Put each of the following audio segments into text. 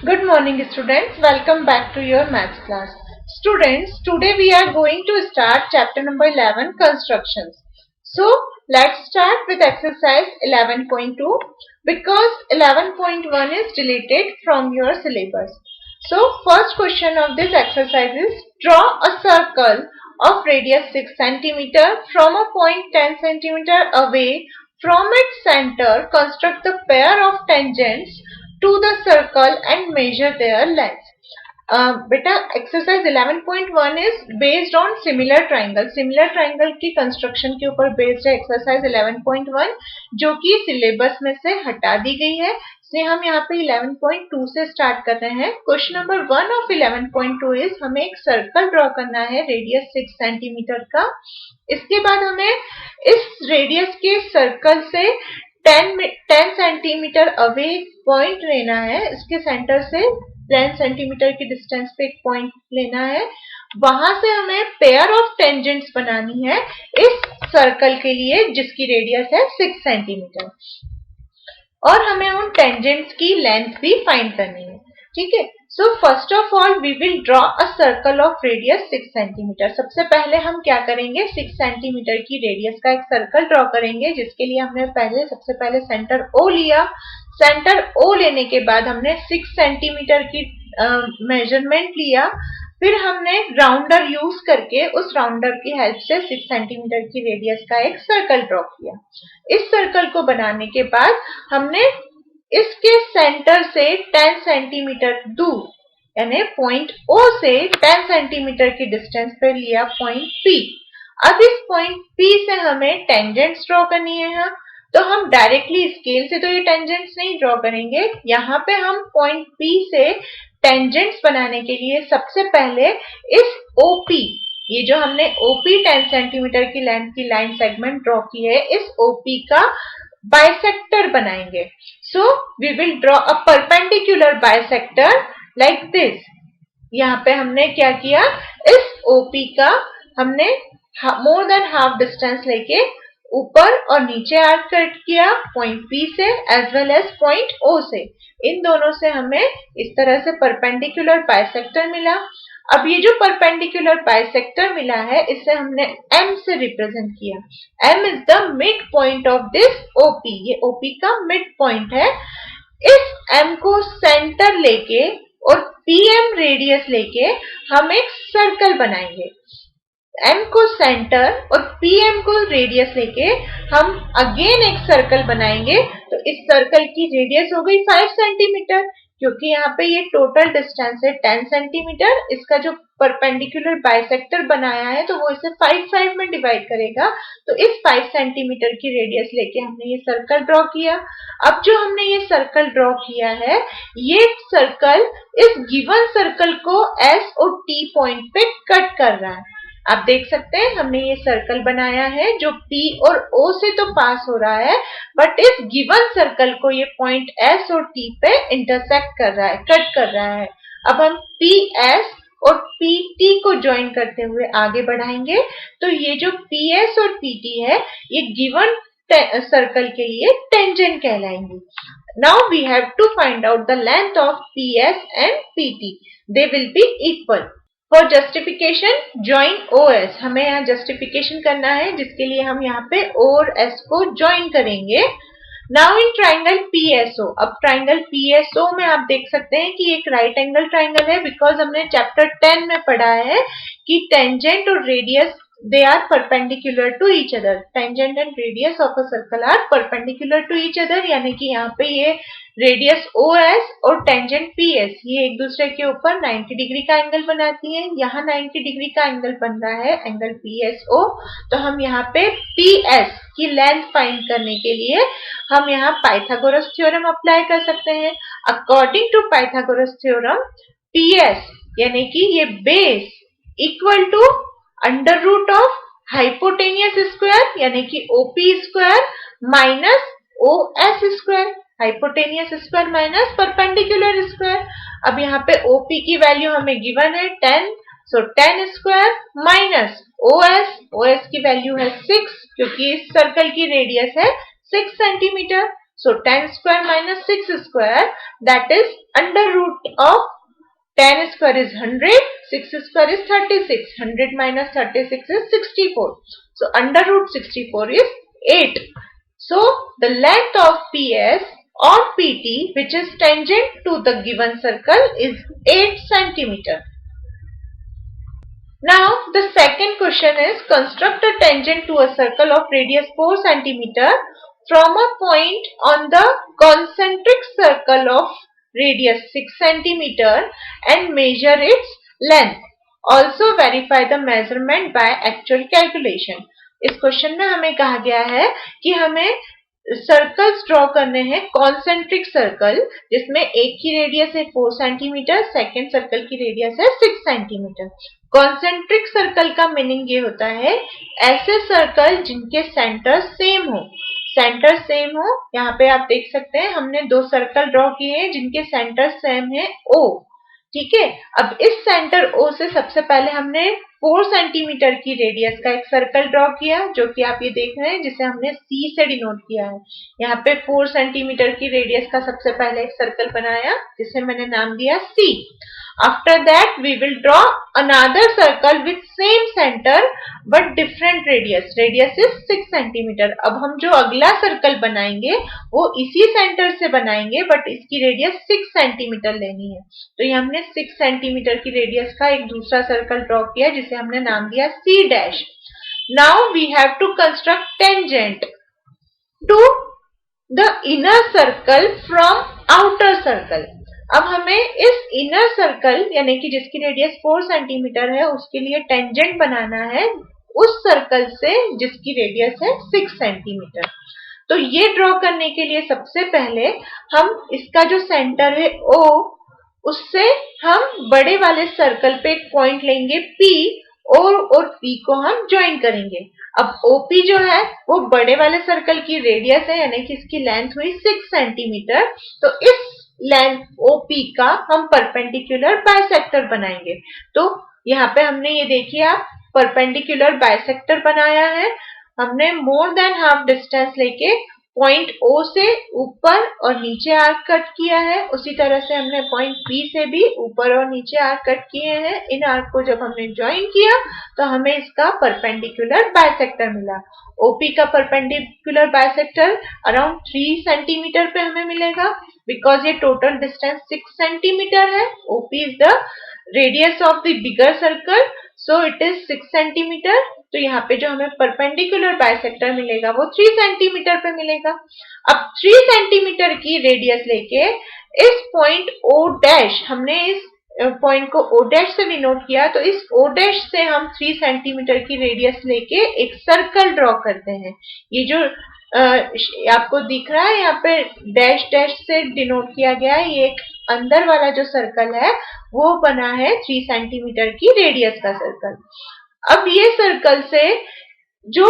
Good morning students, welcome back to your maths class. Students, today we are going to start chapter number 11 constructions. So let's start with exercise 11.2 because 11.1 is deleted from your syllabus. So first question of this exercise is draw a circle of radius 6 cm from a point 10 cm away from its center. Construct the pair of tangents to the circle and measure their length. बेटा exercise 11.1 is based on similar triangle की construction के ऊपर based है exercise 11.1 जो कि syllabus में से हटा दी गई है, इसलिए हम यहाँ पे 11.2 से स्टार्ट कर रहे हैं. क्वेश्चन नंबर 1 ऑफ 11.2 इज हमें एक सर्कल ड्रॉ करना है रेडियस 6 सेंटीमीटर का. इसके बाद हमें इस रेडियस के सर्कल से 10 सेंटीमीटर अवे पॉइंट लेना है. इसके सेंटर से 10 सेंटीमीटर की डिस्टेंस पे एक पॉइंट लेना है. वहां से हमें पेयर ऑफ टेंजेंट्स बनानी है इस सर्कल के लिए जिसकी रेडियस है 6 सेंटीमीटर और हमें उन टेंजेंट्स की लेंथ भी फाइंड करनी है. ठीक है. So first of all we will draw a circle of radius 6 centimetre. सबसे पहले हम क्या करेंगे, 6 सेंटीमीटर की रेडियस का एक सर्कल ड्रॉ करेंगे जिसके लिए हमने सबसे पहले सेंटर O लिया. सेंटर O लेने के बाद हमने 6 सेंटीमीटर की मेजरमेंट लिया. फिर हमने राउंडर यूज करके उस राउंडर की हेल्प से 6 सेंटीमीटर की रेडियस का एक सर्कल ड्रॉ किया. इस सर्कल को बनाने के बाद हमने इसके सेंटर से 10 सेंटीमीटर दूर यानी पॉइंट O से 10 सेंटीमीटर की डिस्टेंस पर लिया पॉइंट P. अब इस पॉइंट P से हमें टेंजेंट्स ड्रॉ करनी है. तो हम डायरेक्टली स्केल से तो ये टेंजेंट्स नहीं ड्रॉ करेंगे. यहाँ पे हम पॉइंट P से टेंजेंट्स बनाने के लिए सबसे पहले इस OP, ये जो हमने OP 10 सेंटीमीटर की लेंथ की लाइन सेगमेंट ड्रॉ की है, इस OP का बाइसेक्टर बनाएंगे. So we will draw a perpendicular bisector like this. यहाँ पे हमने क्या किया, इस OP का हमने मोर देन हाफ डिस्टेंस लेके ऊपर और नीचे आर्क कट किया पॉइंट P से as well as point O से. इन दोनों से हमें इस तरह से परपेंडिकुलर बाइसेक्टर मिला. अब ये जो परपेंडिकुलर बाइसेक्टर मिला है इसे हमने M से रिप्रेजेंट किया. M is the mid point of this OP. ये OP का मिड पॉइंट है. इस M को सेंटर लेके और PM रेडियस लेके हम एक सर्कल बनाएंगे. M को सेंटर और PM को रेडियस लेके हम अगेन एक सर्कल बनाएंगे. तो इस सर्कल की रेडियस हो गई 5 सेंटीमीटर क्योंकि यहाँ पे ये टोटल डिस्टेंस है 10 सेंटीमीटर. इसका जो परपेंडिकुलर बाइसेक्टर बनाया है तो वो इसे 5 में डिवाइड करेगा. तो इस 5 सेंटीमीटर की रेडियस लेके हमने ये सर्कल ड्रॉ किया. अब जो हमने ये सर्कल ड्रॉ किया है, ये सर्कल इस गिवन सर्कल को S और T पॉइंट पे कट कर रहा है. आप देख सकते हैं हमने ये सर्कल बनाया है जो P और O से तो पास हो रहा है बट इस गिवन सर्कल को ये पॉइंट S और T पे इंटरसेक्ट कर रहा है, कट कर रहा है. अब हम PS और PT को ज्वाइन करते हुए आगे बढ़ाएंगे. तो ये जो PS और PT है ये गिवन सर्कल के लिए टेंजेंट कहलाएंगे. Now we have to find out the length of PS and PT. They will be equal. For justification join OS. हमें यहाँ जस्टिफिकेशन करना है जिसके लिए हम यहाँ पे O और S को ज्वाइन करेंगे. Now in triangle PSO. अब ट्राइंगल PSO में आप देख सकते हैं कि एक राइट एंगल ट्राइंगल है बिकॉज हमने चैप्टर 10 में पढ़ा है कि टेंजेंट और radius they are perpendicular to each other. Tangent and radius of a circle are perpendicular to each other. यानी कि यहाँ पे ये रेडियस OS और टेंजेंट PS ये एक दूसरे के ऊपर 90 डिग्री का एंगल बनाती हैं. यहाँ 90 डिग्री का एंगल बन रहा है एंगल PSO. तो हम यहाँ पे PS की लेंथ फाइंड करने के लिए हम यहाँ पाइथागोरस थ्योरम अप्लाई कर सकते हैं. According to Pythagoras theorem PS यानी कि ये base equal to under root of hypotenuse square यानी कि OP square minus OS square. Hypotenuse square minus perpendicular square. अब यहाँ पे OP की वैल्यू हमें गिवन है 10. सो 10 स्क्वायर माइनस OS की वैल्यू है 6 क्योंकि इस सर्कल की रेडियस है 6 centimetre. So 10 square minus 6 square, that is under root of 10 square is 100, 6 square is 36, 100 minus 36 is 64. So under root 64 is 8. So the length of PS or PT, which is tangent to the given circle, is 8 centimeter. Now the second question is, construct a tangent to a circle of radius 4 centimeter from a point on the concentric circle of radius 6 centimeter and measure its length. Also verify the measurement by actual calculation. इस question में हमें कहा गया है कि हमें circles draw करने हैं, कॉन्सेंट्रिक सर्कल, जिसमें एक की रेडियस है 4 सेंटीमीटर, सेकेंड सर्कल की रेडियस है 6 सेंटीमीटर। कॉन्सेंट्रिक सर्कल का मीनिंग ये होता है ऐसे सर्कल जिनके सेंटर सेम हो। सेंटर सेम हो, यहाँ पे आप देख सकते हैं हमने दो सर्कल ड्रॉ किए हैं जिनके सेंटर सेम है O, ठीक है। अब इस सेंटर O से सबसे पहले हमने 4 सेंटीमीटर की रेडियस का एक सर्कल ड्रॉ किया, जो कि आप ये देख रहे हैं, जिसे हमने C से डिनोट किया है। यहाँ पे 4 सेंटीमीटर की रेडियस का सबसे पहले एक सर्कल बनाया, जिसे मैंने नाम दिया C। After that we will draw another circle with same center but different radius. Radius is 6 centimeter. अब हम जो अगला सर्कल बनाएंगे वो इसी सेंटर से बनाएंगे, बट इसकी रेडियस 6 सेंटीमीटर लेनी है। तो ये हमने 6 सेंटीमीटर की रेडियस का एक दूसरा सर्कल ड्रॉ किया, जिसे हमने नाम दिया C dash. Now we have to construct tangent to the inner circle from outer circle. अब हमें इस इनर सर्कल यानी कि जिसकी रेडियस 4 सेंटीमीटर है उसके लिए टेंजेंट बनाना है उस सर्कल से जिसकी रेडियस है 6 सेंटीमीटर। तो ये ड्रॉ करने के लिए सबसे पहले हम इसका जो सेंटर है O, उससे हम बड़े वाले सर्कल पे एक पॉइंट लेंगे P और P को हम ज्वाइन करेंगे। अब OP जो है वो बड़े वाले सर्कल की रेडियस है, यानी कि इसकी लेंथ हुई 6 सेंटीमीटर। तो इस लेंथ OP का हम परपेंडिकुलर बाइसेक्टर बनाएंगे। तो यहाँ पे हमने ये देखिए आप परपेंडिकुलर बाइसेक्टर बनाया है। हमने मोर देन हाफ डिस्टेंस लेके पॉइंट O से ऊपर और नीचे आर्क कट किया है। उसी तरह से हमने पॉइंट P से भी ऊपर और नीचे आर्क कट किए हैं। इन आर्क को जब हमने ज्वाइन किया तो हमें इसका परपेंडिकुलर बाइसेक्टर मिला। OP का परपेंडिकुलर बाइसेक्टर अराउंड 3 सेंटीमीटर पे हमें मिलेगा, बिकॉज ये टोटल डिस्टेंस 6 सेंटीमीटर है। OP is the radius of the bigger circle, so it is 6 centimetre. तो यहाँ पे जो हमें परपेंडिकुलर बाइसेक्टर मिलेगा वो 3 सेंटीमीटर पे मिलेगा। अब 3 सेंटीमीटर की रेडियस लेके इस पॉइंट O डैश, हमने इस पॉइंट को O डैश से डिनोट किया, तो इस O डैश से हम 3 सेंटीमीटर की रेडियस लेके एक सर्कल ड्रॉ करते हैं। ये जो आपको दिख रहा है यहाँ पे डैश डैश से डिनोट किया गया है, ये एक अंदर वाला जो सर्कल है वो बना है 3 सेंटीमीटर की रेडियस का सर्कल। अब ये सर्कल से जो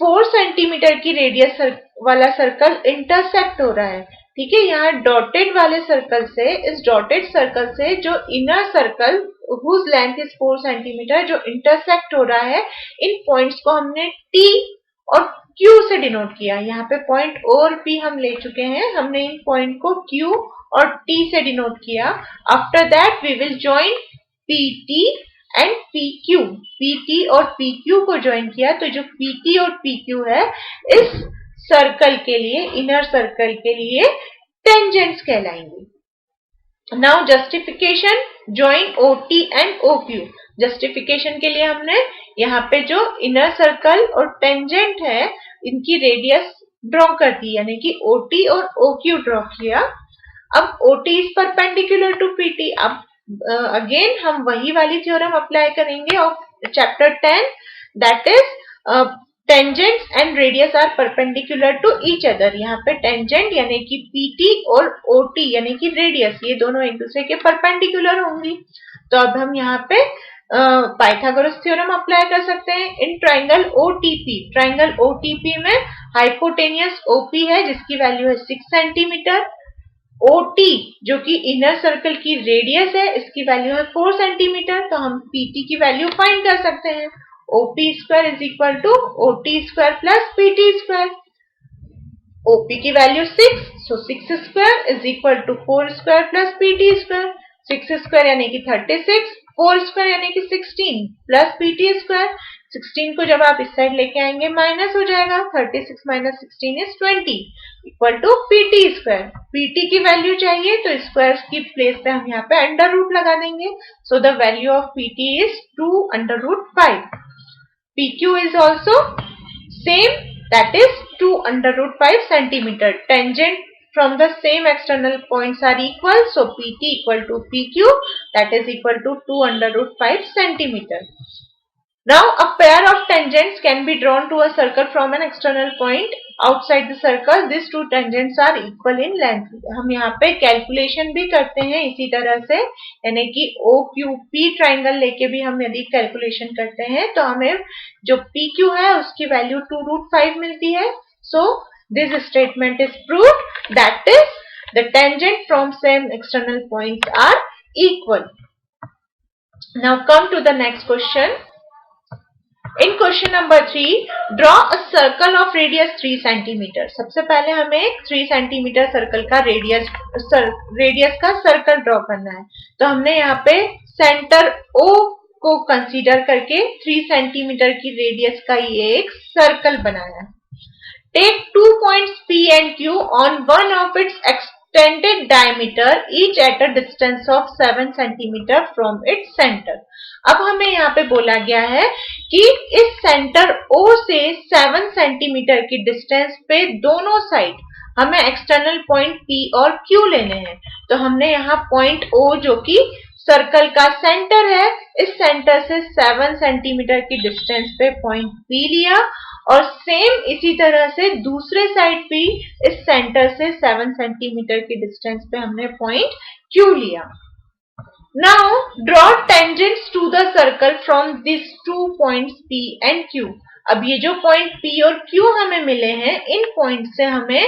4 सेंटीमीटर की रेडियस वाला सर्कल इंटरसेक्ट हो रहा है, ठीक है। यहाँ डॉटेड वाले सर्कल से, इस डॉटेड सर्कल से जो inner circle whose length is 4 centimetre जो इंटरसेक्ट हो रहा है, इन पॉइंट्स को हमने T और Q से डिनोट किया। यहाँ पे पॉइंट O और P हम ले चुके हैं, हमने इन पॉइंट को Q और T से डिनोट किया। After that we will join PT and PQ। PT और PQ को ज्वाइन किया तो जो PT और PQ है इस सर्कल के लिए, इनर सर्कल के लिए टेंजेंट्स कहलाएंगे। Now justification, join OT and OQ। Justification के लिए हमने यहाँ पे जो इनर सर्कल और टेंजेंट है इनकी रेडियस ड्रॉ कर दी, यानी कि OT और OQ ड्रॉ किया। अब OT is perpendicular to PT। अब अगेन हम वही वाली थ्योरम अप्लाई करेंगे of chapter 10, that is tangents and radius are perpendicular to each other. यहाँ पे टेंजेंट यानी कि PT और OT यानी कि रेडियस, ये दोनों एक दूसरे के परपेंडिकुलर होंगी। तो अब हम यहाँ पे पाइथागोरस थ्योरम अप्लाई कर सकते हैं in triangle OTP। Triangle OTP में हाइपोटेनियस OP है जिसकी वैल्यू है 6 सेंटीमीटर। OT जो कि इनर सर्कल की रेडियस है, इसकी वैल्यू है 4 सेंटीमीटर। तो हम PT की वैल्यू फाइंड कर सकते हैं। OP square is equal to OT square plus PT square. OP की value 6, so 6 square is equal to 4 square plus PT square. 6 square यानी कि 36, 4 स्क्वायर यानी कि 16 प्लस PT स्क्वायर। 16 को जब आप इस साइड लेके आएंगे माइनस हो जाएगा, 36 minus 16 is 20 equal to PT square. PT की वैल्यू चाहिए तो स्क्वायर की प्लेस पे हम यहाँ पे अंडर रूट लगा देंगे, so the value of PT is 2 under root 5। PQ is also same, that is 2 under root 5 centimeter. Tangent from the same external points are equal, so PT equal to PQ, that is equal to 2 under root 5 centimeter. Now a pair of tangents can be drawn to a circle from an external point outside the circle. These two tangents are equal in length. हम यहाँ पे calculation भी करते हैं इसी तरह से, यानी कि OQP ट्राइंगल लेके भी हम यदि कैलकुलेशन करते हैं तो हमें जो PQ है उसकी वैल्यू 2 रूट 5 मिलती है. So this statement is proved, that is the tangent from same external points are equal. Now come to the next question. In question number 3, draw a circle of radius 3 centimeter. सबसे पहले हमें एक 3 centimetre circle का radius का circle draw करना है. तो हमने यहाँ पे सेंटर O को कंसीडर करके 3 सेंटीमीटर की रेडियस का ये एक सर्कल बनाया है. Take 2 points P and Q on one of its extended diameter, each at a distance of 7 centimeter from its center. अब हमें यहाँ पे बोला गया है कि इस सेंटर O से 7 सेंटीमीटर की डिस्टेंस पे दोनों साइड हमें एक्सटर्नल पॉइंट P और Q लेने हैं. तो हमने यहाँ पॉइंट O जो कि सर्कल का सेंटर है, इस सेंटर से 7 सेंटीमीटर की डिस्टेंस पे पॉइंट P लिया और सेम इसी तरह से दूसरे साइड भी इस सेंटर से 7 सेंटीमीटर की डिस्टेंस पे हमने पॉइंट Q लिया. Now draw tangents to the circle from these 2 points P and Q. अब ये जो पॉइंट P और Q हमें मिले हैं, इन पॉइंट से हमें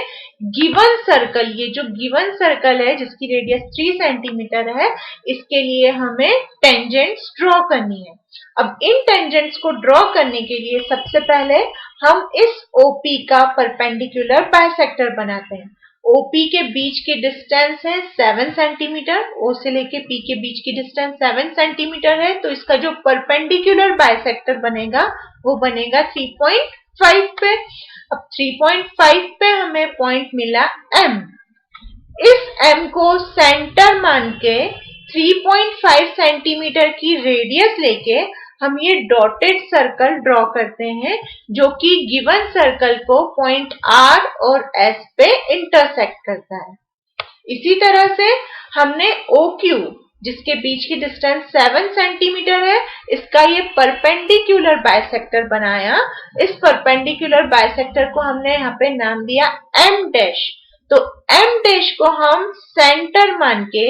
गिवन सर्कल, ये जो गिवन सर्कल है जिसकी रेडियस 3 सेंटीमीटर है, इसके लिए हमें टेंजेंट्स ड्रॉ करनी है. अब इन टेंजेंट्स को ड्रॉ करने के लिए सबसे पहले हम इस OP का परपेंडिकुलर बाइसेक्टर बनाते हैं. OP के बीच की डिस्टेंस है 7 सेंटीमीटर, O से लेके P के बीच की डिस्टेंस 7 सेंटीमीटर है, तो इसका जो परपेंडिकुलर बाइसेक्टर बनेगा वो बनेगा 3.5 पे. अब 3.5 पे हमें पॉइंट मिला M. इस M को सेंटर मान के 3.5 सेंटीमीटर की रेडियस लेके हम ये डॉटेड सर्कल ड्रॉ करते हैं जो कि गिवन सर्कल को पॉइंट R और S पे इंटरसेक्ट करता है. इसी तरह से हमने OQ जिसके बीच की डिस्टेंस 7 सेंटीमीटर है, इसका ये परपेंडिकुलर बाइसेक्टर बनाया. इस परपेंडिकुलर बाइसेक्टर को हमने यहाँ पे नाम दिया M डैश. तो M डैश को हम सेंटर मान के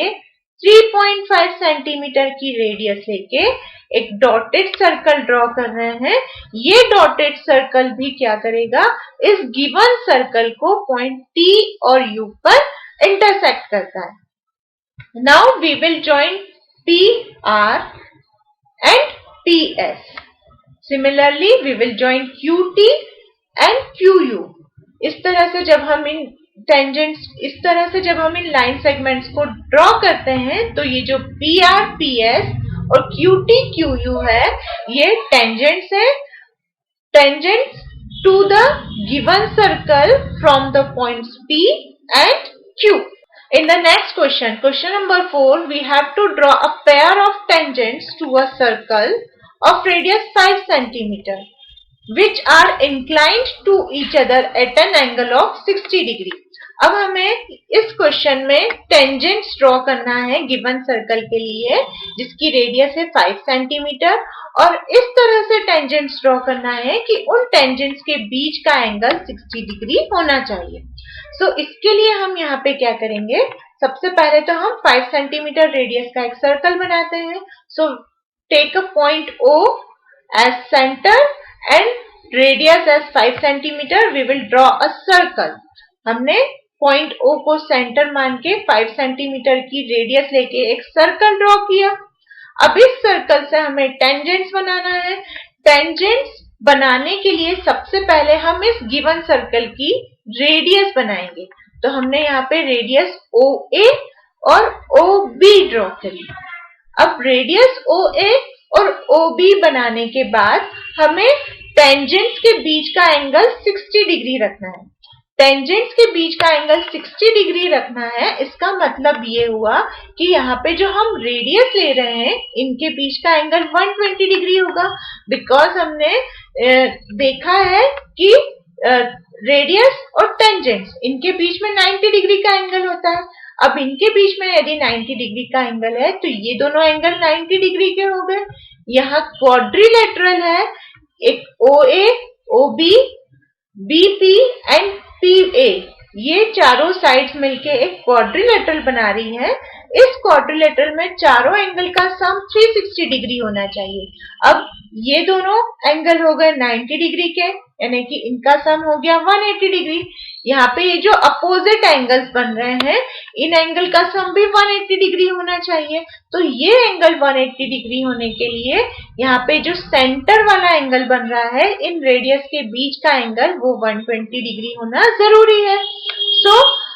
3.5 सेंटीमीटर की रेडियस लेके एक डॉटेड सर्कल ड्रॉ कर रहे हैं. ये डॉटेड सर्कल भी क्या करेगा, इस गिवन सर्कल को पॉइंट T और U पर इंटरसेक्ट करता है. Now we will join PR and PS. Similarly we will join QT and QU. इस तरह से जब हम इन टेंजेंट्स, इस तरह से जब हम इन लाइन सेगमेंट्स को ड्रॉ करते हैं तो ये जो PR PS और QT QU है, ये टेंजेंट्स है, tangents to the given circle from the points P and Q. In the next question, question number 4, we have to draw a pair of tangents to a circle of radius 5 centimeter, which are inclined to each other at an angle of 60 degree. अब हमें इस question में tangents draw करना है given circle के लिए जिसकी radius है 5 सेंटीमीटर, और इस तरह से टेंजेंट्स ड्रॉ करना है कि उन टेंजेंट्स के बीच का एंगल 60 डिग्री होना चाहिए. सो इसके लिए हम यहाँ पे क्या करेंगे, सबसे पहले तो हम 5 सेंटीमीटर रेडियस का एक सर्कल बनाते हैं. So take a point O as center and radius as 5 centimeter. We will draw a circle. हमने पॉइंट O को सेंटर मान के 5 सेंटीमीटर की रेडियस लेके एक सर्कल ड्रॉ किया. अब इस सर्कल से हमें टेंजेंट्स बनाना है. टेंजेंट्स बनाने के लिए सबसे पहले हम इस गिवन सर्कल की रेडियस बनाएंगे। तो हमने यहाँ पे रेडियस OA और OB ड्रॉ करी। अब रेडियस OA और OB बनाने के बाद हमें टेंजेंट्स के बीच का एंगल 60 डिग्री रखना है। टेंजेंट्स के बीच का एंगल 60 डिग्री रखना है। इसका मतलब ये हुआ कि यहाँ पे जो हम रेडियस ले रहे हैं इनके बीच का एंगल 120 डिग्री होगा, बिकॉज हमने देखा है कि रेडियस और टेंजेंट्स इनके बीच में 90 डिग्री का एंगल होता है। अब इनके बीच में यदि 90 डिग्री का एंगल है तो ये दोनों एंगल 90 डिग्री के हो गए। यहाँ क्वाड्रिलेटरल है, एक OA, OB, BP and PA, ये चारों साइड्स मिलके एक क्वाड्रिलेटरल बना रही है। इस क्वाड्रिलेटरल में चारों एंगल का सम 360 डिग्री होना चाहिए। अब ये दोनों एंगल हो गए 90 डिग्री के, यानी कि इनका सम हो गया 180 डिग्री। यहाँ पे ये जो अपोजिट एंगल्स बन रहे हैं इन एंगल का सम भी 180 डिग्री होना चाहिए। तो ये एंगल 180 डिग्री होने के लिए यहाँ पे जो सेंटर वाला एंगल बन रहा है इन रेडियस के बीच का एंगल वो 120 डिग्री होना जरूरी है। तो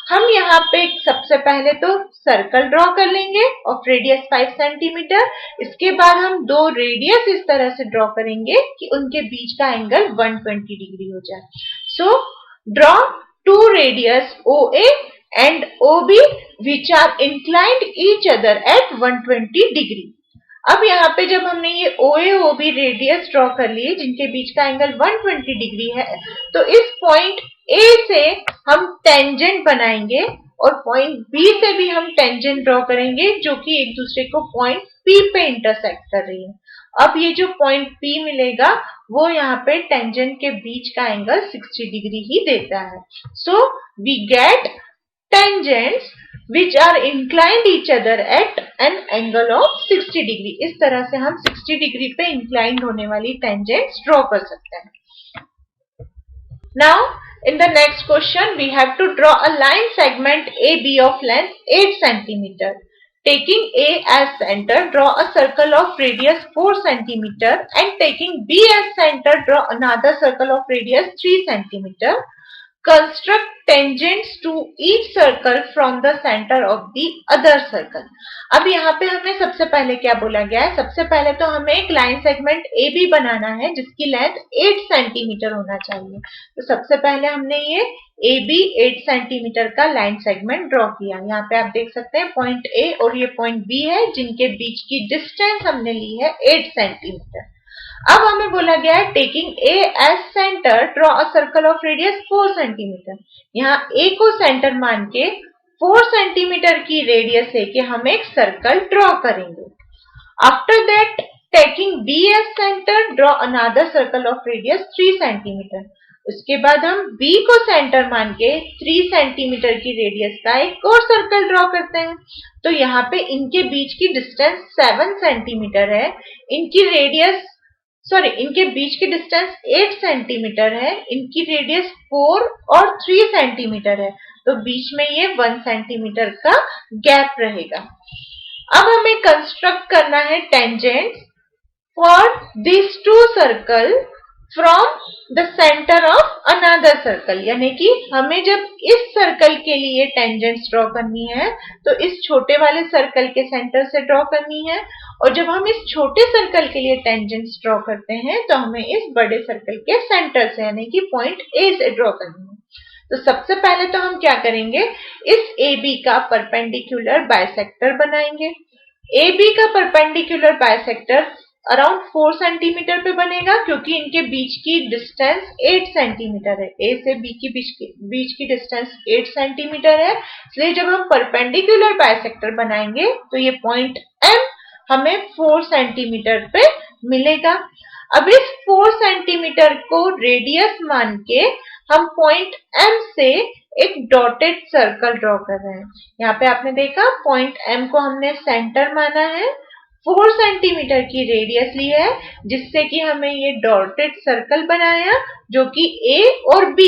हम यहाँ पे सबसे पहले तो सर्कल ड्रॉ कर लेंगे ऑफ रेडियस 5 सेंटीमीटर। इसके बाद हम दो रेडियस इस तरह से ड्रॉ करेंगे कि उनके बीच का एंगल 120 डिग्री हो जाए। So draw two radius OA and OB which are inclined each other at 120 degree। अब यहाँ पे जब हमने ये OA OB रेडियस ड्रॉ कर लिए जिनके बीच का एंगल 120 डिग्री है, तो इस पॉइंट A से हम टेंजेंट बनाएंगे और पॉइंट B से भी हम टेंजेंट ड्रॉ करेंगे जो कि एक दूसरे को पॉइंट P पे इंटरसेक्ट कर रही है। अब ये जो पॉइंट P मिलेगा वो यहाँ पे टेंजेंट के बीच का एंगल 60 डिग्री ही देता है। So we get tangents which are inclined each other at an angle of 60 degree. इस तरह से हम 60 डिग्री पे इंक्लाइंड होने वाली टेंजेंट्स ड्रॉ कर सकते हैं। Now in the next question we have to draw a line segment AB of length 8 centimeter. Taking A as center, draw a circle of radius 4 centimeter and taking B as center, draw another circle of radius 3 centimeter. Construct tangents to each circle from the center of the other circle। अब यहाँ पे हमें सबसे पहले क्या बोला गया है, सबसे पहले तो हमें एक लाइन सेगमेंट AB बनाना है जिसकी लेंथ 8 सेंटीमीटर होना चाहिए। तो सबसे पहले हमने ये AB 8 सेंटीमीटर का लाइन सेगमेंट ड्रॉ किया। यहाँ पे आप देख सकते हैं पॉइंट A और ये पॉइंट B है जिनके बीच की डिस्टेंस हमने ली है 8 सेंटीमीटर। अब हमें बोला गया है taking A as centre draw a circle of radius 4 centimetre. यहाँ A को सेंटर मान के 4 सेंटीमीटर की रेडियस लेके हम एक सर्कल ड्रॉ करेंगे। After that taking B as centre draw another circle of radius 3 centimetre. उसके बाद हम B को सेंटर मान के 3 सेंटीमीटर की रेडियस का एक और सर्कल ड्रॉ करते हैं। तो यहाँ पे इनके बीच की डिस्टेंस 7 सेंटीमीटर है, इनके बीच की डिस्टेंस 8 सेंटीमीटर है, इनकी रेडियस 4 और 3 सेंटीमीटर है, तो बीच में ये 1 सेंटीमीटर का गैप रहेगा। अब हमें कंस्ट्रक्ट करना है tangents for this two circle from the centre of another circle, यानी कि हमें जब इस सर्कल के लिए टेंजेंट्स ड्रॉ करनी है तो इस छोटे वाले सर्कल के सेंटर से ड्रॉ करनी है, और जब हम इस छोटे सर्कल के लिए टेंजेंट्स ड्रॉ करते हैं तो हमें इस बड़े सर्कल के सेंटर से यानी कि पॉइंट A से ड्रॉ करनी है। तो सबसे पहले तो हम क्या करेंगे, इस AB का परपेंडिकुलर बाइसेक्टर बनाएंगे। AB का परपेंडिकुलर बाइसेक्टर अराउंड 4 सेंटीमीटर पे बनेगा क्योंकि इनके बीच की डिस्टेंस 8 सेंटीमीटर है। A से B की बीच की डिस्टेंस 8 सेंटीमीटर है, इसलिए जब हम परपेंडिकुलर बाइसेक्टर बनाएंगे तो ये पॉइंट M हमें 4 सेंटीमीटर पे मिलेगा। अब इस 4 सेंटीमीटर को रेडियस मान के हम पॉइंट M से एक डॉटेड सर्कल ड्रॉ कर रहे हैं। यहाँ पे आपने देखा पॉइंट M को हमने सेंटर माना है, 4 सेंटीमीटर की रेडियस ली है जिससे कि हमें ये डॉटेड सर्कल बनाया जो कि A और B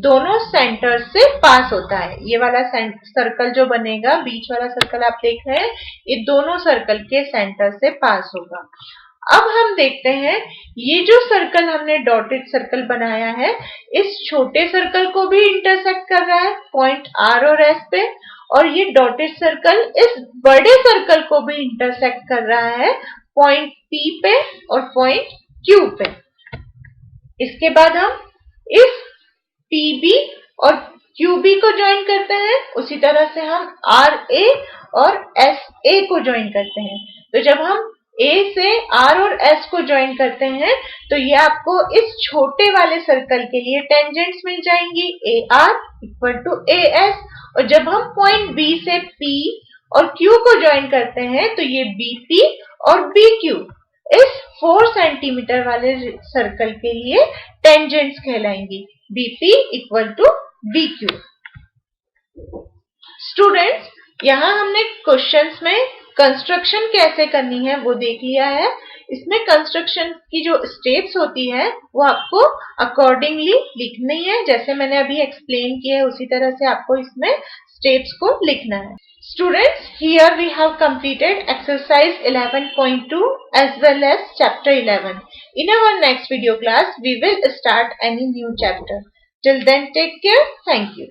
दोनों सेंटर से पास होता है। ये वाला सर्कल जो बनेगा, बीच वाला सर्कल आप देख रहे हैं, ये दोनों सर्कल के सेंटर से पास होगा। अब हम देखते हैं ये जो सर्कल हमने डॉटेड सर्कल बनाया है, इस छोटे सर्कल को भी इंटरसेक्ट कर रहा है पॉइंट आर और एस पे, और ये डॉटेड सर्कल इस बड़े सर्कल को भी इंटरसेक्ट कर रहा है पॉइंट पी पे और पॉइंट क्यू पे। इसके बाद हम इस पीबी और QB को ज्वाइन करते हैं, उसी तरह से हम RA और SA को ज्वाइन करते हैं। तो जब हम A से R और S को ज्वाइन करते हैं तो ये आपको इस छोटे वाले सर्कल के लिए टेंजेंट्स मिल जाएंगी AR इक्वल टू AS, और जब हम पॉइंट B से P और Q को ज्वाइन करते हैं तो ये BP और BQ इस 4 सेंटीमीटर वाले सर्कल के लिए टेंजेंट्स कहलाएंगी BP equal to BQ। Students, यहाँ हमने क्वेश्चंस में कंस्ट्रक्शन कैसे करनी है वो देख लिया है। इसमें कंस्ट्रक्शन की जो स्टेप्स होती है वो आपको अकॉर्डिंगली लिखनी है, जैसे मैंने अभी एक्सप्लेन किया है उसी तरह से आपको इसमें स्टेप्स को लिखना है। Students, here we have completed exercise 11.2 as well as chapter 11. In our next video class, we will start any new chapter. Till then, take care. Thank you.